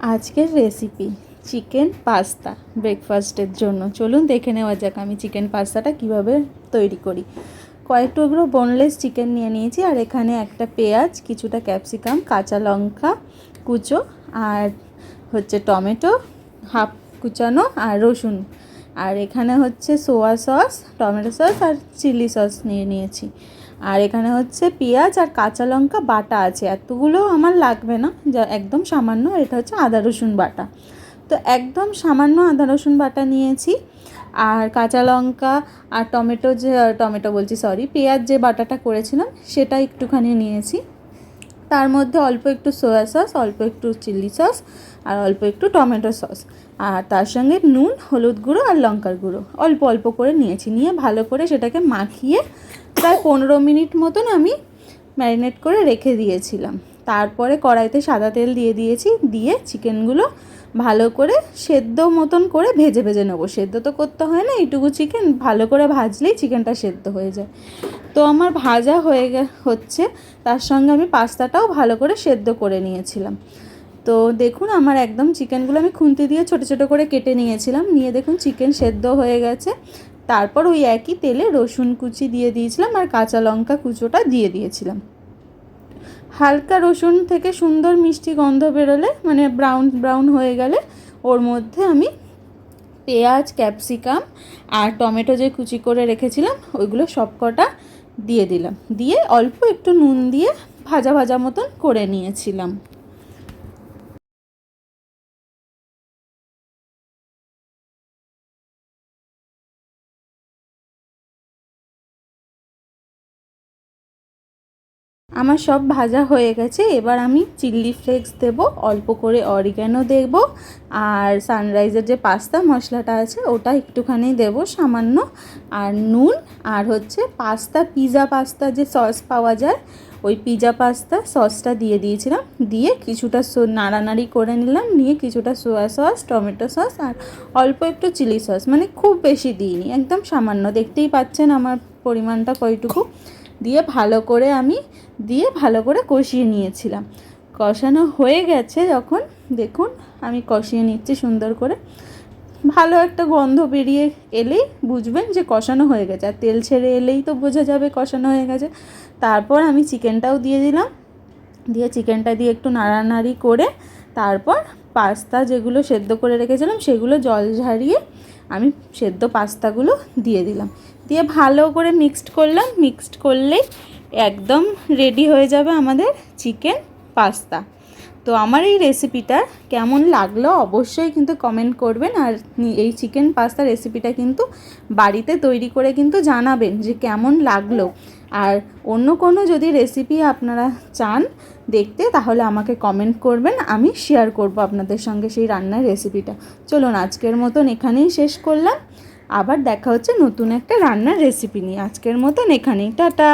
আজকের recipe chicken pasta ব্রেকফাস্টের জন্য। চলুন দেখে নেওয়া যাক আমি চিকেন পাস্তাটা কিভাবে তৈরি করি। কয়েক টুকরো বোনলেস চিকেন নিয়ে নিয়েছি, আর এখানে একটা পেঁয়াজ, কিছুটা ক্যাপসিকাম, কাঁচা লঙ্কা কুচো, আর হচ্ছে টমেটো হাফ কুচানো, আর রসুন, আর এখানে হচ্ছে সোয়া সস, টমেটো সস আর চিলি সস নিয়ে নিয়েছি। আর এখানে হচ্ছে পেঁয়াজ আর কাঁচা লঙ্কা বাটা আছে, এতগুলো আমার লাগবে না, যা একদম সামান্য। এটা হচ্ছে আদা রসুন বাটা, তো একদম সামান্য আদা রসুন বাটা নিয়েছি। আর কাঁচা লঙ্কা আর টমেটো বলছি সরি, পেঁয়াজ যে বাটাটা করেছিলাম সেটা একটুখানি নিয়েছি। তার মধ্যে অল্প একটু সোয়া সস, অল্প একটু চিলি সস, আর অল্প একটু টমেটো সস, আর তার সঙ্গে নুন, হলুদ গুঁড়ো আর লঙ্কার গুঁড়ো অল্প অল্প করে নিয়েছি। নিয়ে ভালো করে সেটাকে মাখিয়ে প্রায় 15 মিনিট মতন আমি ম্যারিনেট করে রেখে দিয়েছিলাম। তারপরে কড়াইতে সাদা তেল দিয়ে দিয়েছি, দিয়ে চিকেনগুলো ভালো করে সেদ্ধ মতন করে ভেজে ভেজে নেবো। সেদ্ধ তো করতে হয় না, এইটুকু চিকেন ভালো করে ভাজলেই চিকেনটা সেদ্ধ হয়ে যায়। তো আমার ভাজা হচ্ছে, তার সঙ্গে আমি পাস্তাটাও ভালো করে সেদ্ধ করে নিয়েছিলাম। তো দেখুন আমার একদম চিকেনগুলো আমি খুন্তি দিয়ে ছোটো ছোটো করে কেটে নিয়েছিলাম। নিয়ে দেখুন চিকেন সেদ্ধ হয়ে গেছে। তারপর ওই একই তেলে রসুন কুচি দিয়ে দিয়েছিলাম, আর কাঁচা লঙ্কা কুচোটা দিয়ে দিয়েছিলাম। হালকা রসুন থেকে সুন্দর মিষ্টি গন্ধ বেরোলে, মানে ব্রাউন ব্রাউন হয়ে গেলে, ওর মধ্যে আমি পেঁয়াজ, ক্যাপসিকাম আর টমেটো যে কুচি করে রেখেছিলাম ওইগুলো সব কটা দিয়ে দিলাম। দিয়ে অল্প একটু নুন দিয়ে ভাজা ভাজা মতন করে নিয়েছিলাম। আমার সব ভাজা হয়ে গেছে। এবার আমি চিলি ফ্লেক্স দেবো, অল্প করে অরিগ্যানো দেব, আর সানরাইজের যে পাস্তা মশলাটা আছে ওটা একটুখানি দেব সামান্য, আর নুন, আর হচ্ছে পিৎজা পাস্তা যে সস পাওয়া যায় ওই পিৎজা পাস্তা সসটা দিয়ে দিয়েছিলাম। দিয়ে কিছুটা নাড়ানাড়ি করে নিলাম। নিয়ে কিছুটা সোয়া সস, টমেটো সস আর অল্প একটু চিলি সস, মানে খুব বেশি দিইনি, একদম সামান্য, দেখতেই পাচ্ছেন আমার পরিমাণটা কয়টুকু, দিয়ে ভালো করে কষিয়ে নিয়েছিলাম। কষানো হয়ে গেছে যখন, দেখুন আমি কষিয়ে নিচ্ছি সুন্দর করে। ভালো একটা গন্ধ বেরিয়ে এলেই বুঝবেন যে কষানো হয়ে গেছে, আর তেল ছেড়ে এলেই তো বোঝা যাবে কষানো হয়ে গেছে। তারপর আমি চিকেনটাও দিয়ে দিলাম। দিয়ে চিকেনটা দিয়ে একটু নাড়ানাড়ি করে তারপর পাস্তা যেগুলো সেদ্ধ করে রেখেছিলাম সেগুলো জল ঝারিয়ে আমি সেদ্ধ পাস্তাগুলো দিয়ে দিলাম। দিয়ে ভালো করে মিক্সড করলাম। মিক্সড করলেই একদম রেডি হয়ে যাবে আমাদের চিকেন পাস্তা। তো আমার এই রেসিপিটা কেমন লাগলো অবশ্যই কিন্তু কমেন্ট করবেন। আর এই চিকেন পাস্তা রেসিপিটা কিন্তু বাড়িতে তৈরি করে কিন্তু জানাবেন যে কেমন লাগলো। আর অন্য কোনো যদি রেসিপি আপনারা চান দেখতে, তাহলে আমাকে কমেন্ট করবেন, আমি শেয়ার করব আপনাদের সঙ্গে সেই রান্নার রেসিপিটা। চলুন আজকের মতন এখানেই শেষ করলাম। আবার দেখা হচ্ছে নতুন একটা রান্নার রেসিপি নিয়ে। আজকের মতন এখানেই, টাটা।